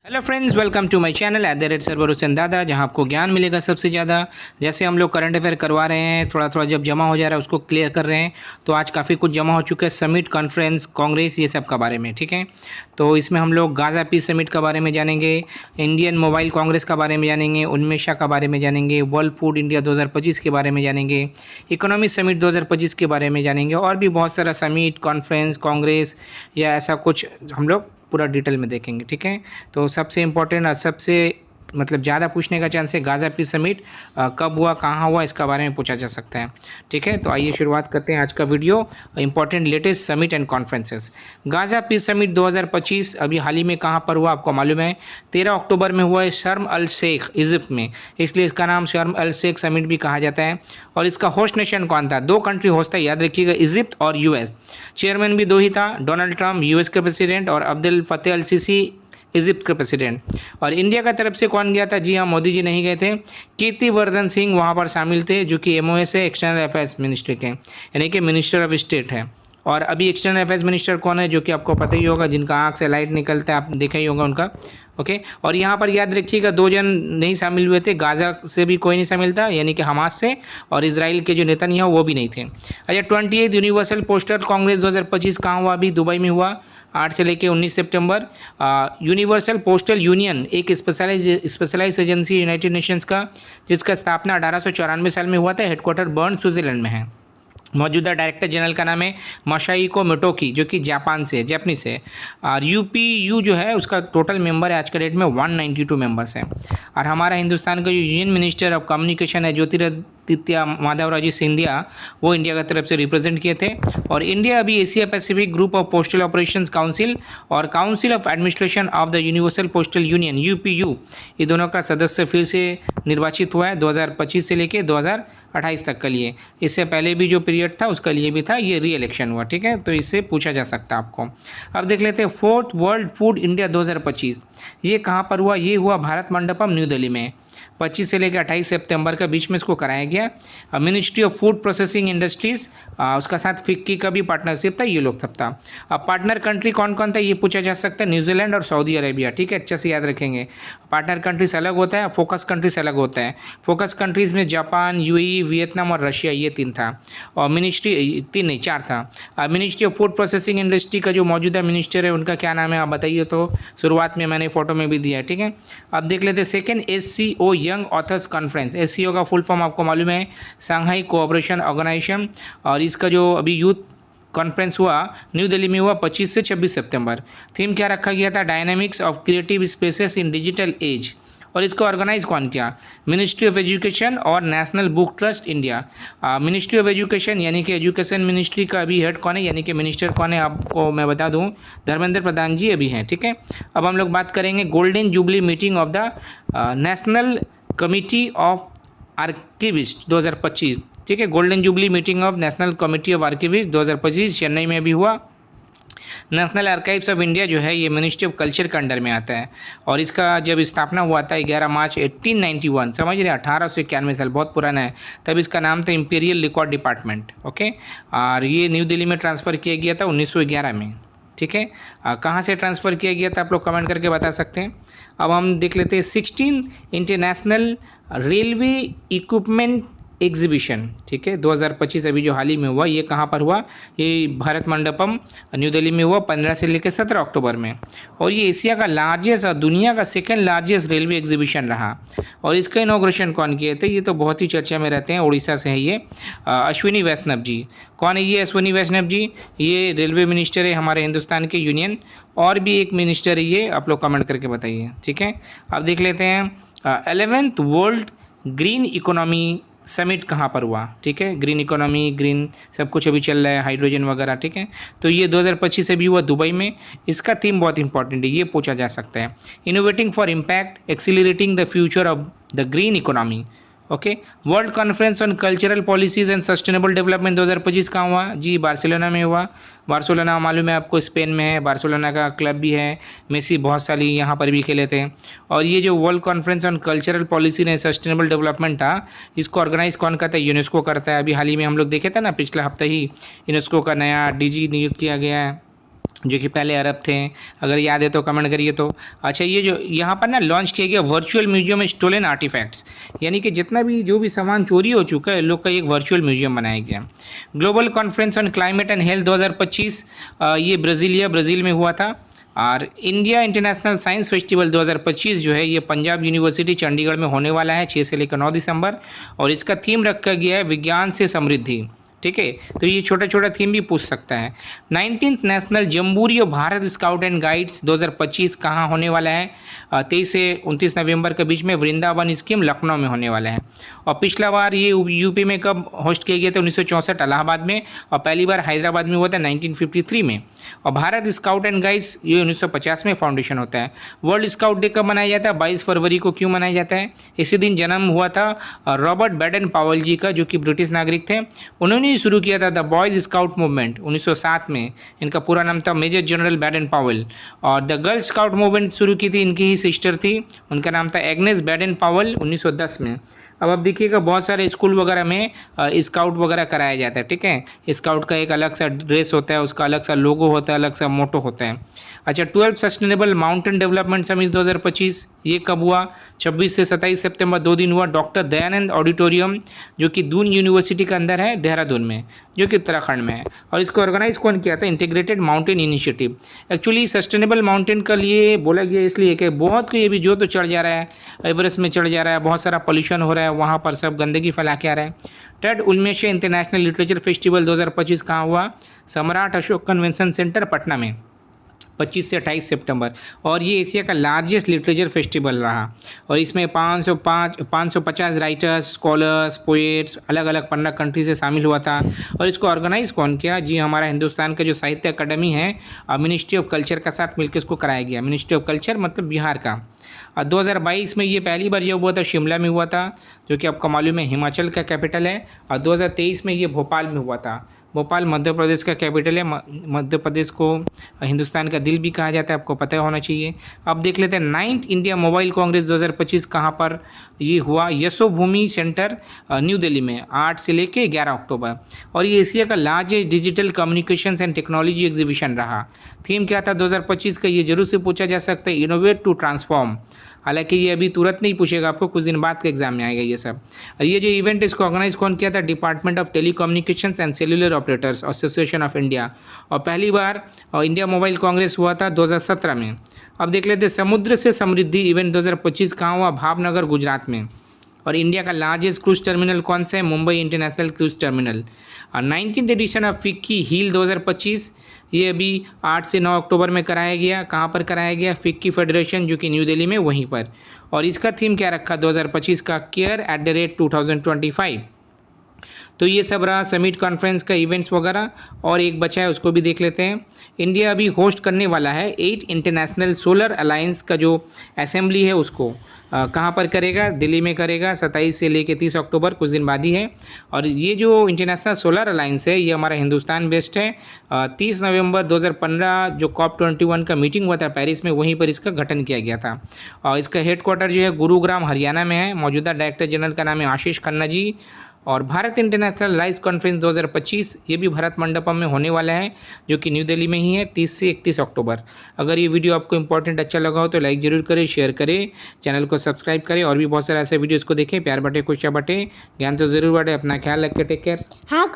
Hello friends, welcome to my channel @Sarwar Hussain Dada, जहां आपको ज्ञान मिलेगा सबसे ज़्यादा। जैसे हम लोग करंट अफेयर करवा रहे हैं, थोड़ा थोड़ा जब जमा हो जा रहा है उसको क्लियर कर रहे हैं। तो आज काफ़ी कुछ जमा हो चुका है, समिट, कॉन्फ्रेंस, कांग्रेस, ये सब का बारे में। ठीक है, तो इसमें हम लोग गाज़ा पीस समिट का बारे में जानेंगे, इंडियन मोबाइल कांग्रेस का बारे में जानेंगे, उन्मेषा का बारे में जानेंगे, वर्ल्ड फूड इंडिया 2025 के बारे में जानेंगे, इकोनॉमी समिट 2025 के बारे में जानेंगे, और भी बहुत सारा समिट, कॉन्फ्रेंस, कांग्रेस या ऐसा कुछ हम लोग पूरा डिटेल में देखेंगे। ठीक है, तो सबसे इम्पोर्टेंट और सबसे ज़्यादा पूछने का चांस है गाज़ा पीस समिट कब हुआ, कहाँ हुआ, इसका बारे में पूछा जा सकता है। ठीक है, तो आइए शुरुआत करते हैं आज का video. Important latest summit and conferences. Gaza peace summit 2025 अभी हाल ही में कहाँ पर हुआ, आपको मालूम है? 13 अक्टूबर में हुआ है शर्म अल शेख, इजिप्ट में, इसलिए इसका नाम शर्म अल शेख समिट भी कहा जाता है। और इसका होस्ट नेशन कौन था? 2 कंट्री होस्ट था, याद रखिएगा, इजिप्ट और यूएस। चेयरमैन भी 2 ही था, डोनाल्ड ट्रम्प यूएस के प्रेसिडेंट और अब्दुल फतेह अल सीसी इजिप्ट के प्रेसिडेंट। और इंडिया का तरफ से कौन गया था? जी हाँ, मोदी जी नहीं गए थे, कीर्तिवर्धन सिंह वहाँ पर शामिल थे, जो कि एमओएस है, एक्सटर्नल अफेयर्स मिनिस्ट्री के, यानी कि मिनिस्टर ऑफ स्टेट है। और अभी एक्सटर्नल अफेयर्स मिनिस्टर कौन है, जो कि आपको पता ही होगा, जिनका आँख से लाइट निकलता है, आप देखा ही होगा उनका। ओके, और यहाँ पर याद रखिएगा 2 जन नहीं शामिल हुए थे, गाज़ा से भी कोई नहीं शामिल था, यानी कि हमास से, और इजराइल के जो नेतन्याहू वो भी नहीं थे। अच्छा, 28 यूनिवर्सल पोस्टल कांग्रेस 2025 कहाँ हुआ? अभी दुबई में हुआ, 8 से लेकर 19 सितंबर। यूनिवर्सल पोस्टल यूनियन एक स्पेशलाइज एजेंसी यूनाइटेड नेशंस का, जिसका स्थापना 1894 साल में हुआ था, हेडक्वार्टर बर्न स्विट्जरलैंड में है। मौजूदा डायरेक्टर जनरल का नाम है मासाहिको मोटोकी, जो कि जापान से, जापानीज है। और यूपीयू जो है उसका टोटल मेंबर है आज के डेट में 192 मेंबर्स हैं। और हमारा हिंदुस्तान का जो यूनियन मिनिस्टर ऑफ कम्युनिकेशन है, ज्योतिरादित्य माधवराजी सिंधिया, वो इंडिया की तरफ से रिप्रेजेंट किए थे। और इंडिया अभी Asia Pacific group of postal operations council और council of administration of the universal postal union UPU, ये दोनों का सदस्य फिर से निर्वाचित हुआ है 2025 से लेकर 2028 तक के लिए। इससे पहले भी जो पीरियड था उसका लिए भी था, ये री इलेक्शन हुआ। ठीक है, तो इससे पूछा जा सकता है आपको। अब देख लेते हैं 4th वर्ल्ड फूड इंडिया 2025, ये कहाँ पर हुआ? ये हुआ भारत मंडपम, न्यू दिल्ली में, 25 से लेकर 28 सितंबर के बीच में इसको कराया गया। Ministry of food processing industries, उसका साथ फिक्की का भी पार्टनरशिप था, ये लोग सब था। अब पार्टनर कंट्री कौन कौन था ये पूछा जा सकता है, न्यूजीलैंड और सऊदी अरेबिया। ठीक है, अच्छे से याद रखेंगे, पार्टनर कंट्रीज अलग होता है, फोकस कंट्रीज अलग होता है। फोकस कंट्रीज़ में जापान, यूएई, वियतनाम और रशिया, ये 3 था। और मिनिस्ट्री 3 नहीं 4 था। Ministry of food processing industry का जो मौजूदा मिनिस्टर है उनका क्या नाम है, आप बताइए। तो शुरुआत में मैंने फोटो में भी दिया है। ठीक है, अब देख लेते हैं second SCO young authors conference. SCO का फुल फॉर्म आपको मालूम है, सांघाई कोऑपरेशन ऑर्गेनाइजेशन। और इसका जो अभी यूथ कॉन्फ्रेंस हुआ न्यू दिल्ली में हुआ 25 से 26 सितंबर। थीम क्या रखा गया था? Dynamics of creative spaces in digital age. और इसको ऑर्गेनाइज कौन किया? मिनिस्ट्री ऑफ एजुकेशन और national book trust India. Ministry of education यानी कि एजुकेशन मिनिस्ट्री का अभी हेड कौन है, यानी कि मिनिस्टर कौन है, आपको मैं बता दूं, धर्मेंद्र प्रधान जी अभी हैं। ठीक है, अब हम लोग बात करेंगे golden jubilee meeting of the national committee of archivist 2025। ठीक है, golden jubilee meeting of national committee of archivist 2025 Chennai में भी हुआ। नेशनल आर्काइव्स ऑफ इंडिया जो है ये मिनिस्ट्री ऑफ कल्चर के अंडर में आता है। और इसका जब स्थापना हुआ था 11 मार्च 1891, समझ रहे, 1891 साल, बहुत पुराना है। तब इसका नाम था इंपीरियल रिकॉर्ड डिपार्टमेंट। ओके, और ये न्यू दिल्ली में ट्रांसफ़र किया गया था 1911 में। ठीक है, कहाँ से ट्रांसफ़र किया गया था आप लोग कमेंट करके बता सकते हैं। अब हम देख लेते हैं 16 इंटरनेशनल रेलवे इक्विपमेंट एग्जीबिशन। ठीक है, 2025 अभी जो हाल ही में हुआ, ये कहाँ पर हुआ? ये भारत मंडपम न्यू दिल्ली में हुआ 15 से लेकर 17 अक्टूबर में। और ये एशिया का लार्जेस्ट और दुनिया का सेकंड लार्जेस्ट रेलवे एग्जीबिशन रहा। और इसका इनॉग्रेशन कौन किए थे? ये तो बहुत ही चर्चा में रहते हैं, उड़ीसा से है ये, अश्विनी वैष्णव जी। कौन है ये अश्विनी वैष्णव जी? ये रेलवे मिनिस्टर है हमारे हिंदुस्तान के यूनियन। और भी एक मिनिस्टर है ये, आप लोग कमेंट करके बताइए। ठीक है, अब देख लेते हैं 11th world green economy summit कहाँ पर हुआ। ठीक है, ग्रीन इकोनॉमी, ग्रीन सब कुछ अभी चल रहा है, हाइड्रोजन वगैरह। ठीक है, तो ये 2025 से भी हुआ दुबई में। इसका थीम बहुत इंपॉर्टेंट है, ये पूछा जा सकता है, innovating for impact, accelerating the future of the green economy. Okay, world conference on cultural policies and sustainable development 2025 कहाँ हुआ? जी बार्सिलोना में हुआ। बार्सिलोना मालूम है आपको, स्पेन में है, बार्सिलोना का क्लब भी है, मेसी बहुत साली यहाँ पर भी खेले थे। और ये जो world conference on cultural policy and sustainable development था, इसको ऑर्गेनाइज कौन करता है? यूनेस्को करता है। अभी हाल ही में हम लोग देखे थे ना, पिछले हफ्ते ही यूनेस्को का नया DG नियुक्त किया गया है। जो कि पहले अरब थे। अगर याद है तो कमेंट करिए। तो अच्छा, ये जो यहाँ पर ना लॉन्च किया गया वर्चुअल म्यूजियम स्टोलन आर्टिफैक्ट्स, यानी कि जितना भी जो भी सामान चोरी हो चुका है लोग का एक वर्चुअल म्यूजियम बनाया गया। Global conference on climate and health 2025, ये ब्राज़ील में हुआ था। और इंडिया इंटरनेशनल साइंस फेस्टिवल 2025 जो है ये पंजाब यूनिवर्सिटी चंडीगढ़ में होने वाला है 6 से लेकर 9 दिसंबर, और इसका थीम रखा गया है विज्ञान से समृद्धि। ठीक है, तो ये छोटा छोटा थीम भी पूछ सकता है। 19th नेशनल जम्बूरी और भारत स्काउट एंड गाइड्स 2025 कहाँ होने वाला है? 23 से 29 नवंबर के बीच में वृंदावन स्कीम लखनऊ में होने वाला है। और पिछला बार ये यूपी में कब होस्ट किया गया था? 1964 इलाहाबाद में, और पहली बार हैदराबाद में हुआ था 1953 में। और भारत स्काउट एंड गाइड्स ये 1950 में फाउंडेशन होता है। वर्ल्ड स्काउट डे कब मनाया जाता है? 22 फरवरी को। क्यों मनाया जाता है? इसी दिन जन्म हुआ था रॉबर्ट बैडन पावेल जी का, जो कि ब्रिटिश नागरिक थे। उन्होंने शुरू किया था द बॉयज स्काउट मूवमेंट 1907 में। इनका पूरा नाम था मेजर जनरल बैडन पावेल। और द गर्ल स्काउट मूवमेंट शुरू की थी इनकी ही सिस्टर थी, उनका नाम था एग्नेस बैडन पावेल 1910 में। अब आप देखिएगा बहुत सारे स्कूल वगैरह में स्काउट वगैरह कराया जाता है। ठीक है, स्काउट का एक अलग सा ड्रेस होता है, उसका अलग सा लोगो होता है, अलग सा मोटो होता है। अच्छा, 12 सस्टेनेबल माउंटेन डेवलपमेंट समिट 2025 ये कब हुआ? 26 से 27 सितंबर, 2 दिन हुआ। डॉक्टर दयानंद ऑडिटोरियम जो कि दून यूनिवर्सिटी के अंदर है देहरादून में, जो कि उत्तराखंड में है। और इसको ऑर्गेनाइज कौन किया था? Integrated mountain initiative. Actually sustainable mountain का लिए बोला गया इसलिए कि बहुत को ये भी जो तो चढ़ जा रहा है, एवरेस्ट में चढ़ जा रहा है, बहुत सारा पॉल्यूशन हो रहा है, वहाँ पर सब गंदगी फैला के आ रहा है। टेड उल्मेशे इंटरनेशनल लिटरेचर फेस्टिवल 2025 कहाँ हुआ? सम्राट अशोक कन्वेंशन सेंटर पटना में, 25 से 28 सितंबर। और ये एशिया का लार्जेस्ट लिटरेचर फेस्टिवल रहा, और इसमें 550 राइटर्स, स्कॉलर्स, पोएट्स अलग अलग 15 कंट्री से शामिल हुआ था। और इसको ऑर्गेनाइज कौन किया? जी हमारा हिंदुस्तान का जो साहित्य अकादमी है, मिनिस्ट्री ऑफ कल्चर का साथ मिलकर इसको कराया गया। मिनिस्ट्री ऑफ कल्चर मतलब बिहार का। 2022 में ये पहली बार जब हुआ था शिमला में हुआ था, जो कि आपको मालूम है हिमाचल का कैपिटल है। और 2023 में ये भोपाल में हुआ था। भोपाल मध्य प्रदेश का कैपिटल है। मध्य प्रदेश को हिंदुस्तान का दिल भी कहा जाता है, आपको पता होना चाहिए। अब देख लेते हैं 9th इंडिया मोबाइल कांग्रेस 2025 कहाँ पर ये हुआ? यशोभूमि सेंटर न्यू दिल्ली में, 8 से लेके 11 अक्टूबर। और ये एशिया का largest digital communications and technology exhibition रहा। थीम क्या था 2025 का? ये जरूर से पूछा जा सकता है, इनोवेट टू ट्रांसफॉर्म। हालांकि ये अभी तुरंत नहीं पूछेगा आपको, कुछ दिन बाद के एग्जाम में आएगा ये सब। और ये जो इवेंट इसको ऑर्गेनाइज कौन किया था? Department of telecommunications and cellular operators association of India. और पहली बार इंडिया मोबाइल कांग्रेस हुआ था 2017 में। अब देख लेते हैं समुद्र से समृद्धि इवेंट 2025 कहाँ हुआ? भावनगर गुजरात में। और इंडिया का लार्जेस्ट क्रूज टर्मिनल कौन सा है? Mumbai international cruise terminal. और 19th addition of FICCI heal 2025 ये अभी 8 से 9 अक्टूबर में कराया गया। कहाँ पर कराया गया? फिक्की फेडरेशन जो कि न्यू दिल्ली में, वहीं पर। और इसका थीम क्या रखा 2025 का? केयर @ 2025। तो ये सब रहा समिट कॉन्फ्रेंस का इवेंट्स वगैरह। और एक बचा है उसको भी देख लेते हैं। इंडिया अभी होस्ट करने वाला है 8 इंटरनेशनल सोलर अलायंस का जो असेंबली है उसको कहाँ पर करेगा? दिल्ली में करेगा, 27 से लेकर 30 अक्टूबर, कुछ दिन बाद ही है। और ये जो इंटरनेशनल सोलर अलायंस है ये हमारा हिंदुस्तान बेस्ड है। 30 नवंबर 2015 जो COP21 का मीटिंग हुआ था पेरिस में, वहीं पर इसका गठन किया गया था। और इसका हेडक्वार्टर जो है गुरुग्राम हरियाणा में है। मौजूदा डायरेक्टर जनरल का नाम है आशीष खन्ना जी। और भारत इंटरनेशनल राइस कॉन्फ्रेंस 2025 ये भी भारत मंडपम में होने वाला है, जो कि न्यू दिल्ली में ही है, 30 से 31 अक्टूबर। अगर ये वीडियो आपको इंपॉर्टेंट अच्छा लगा हो तो लाइक जरूर करें, शेयर करें, चैनल को सब्सक्राइब करें। और भी बहुत सारे ऐसे वीडियोज़ को देखें। प्यार बटे, खुशियाँ बटे, ज्ञान तो जरूर बटे। अपना ख्याल रखें, टेक केयर। हाँ,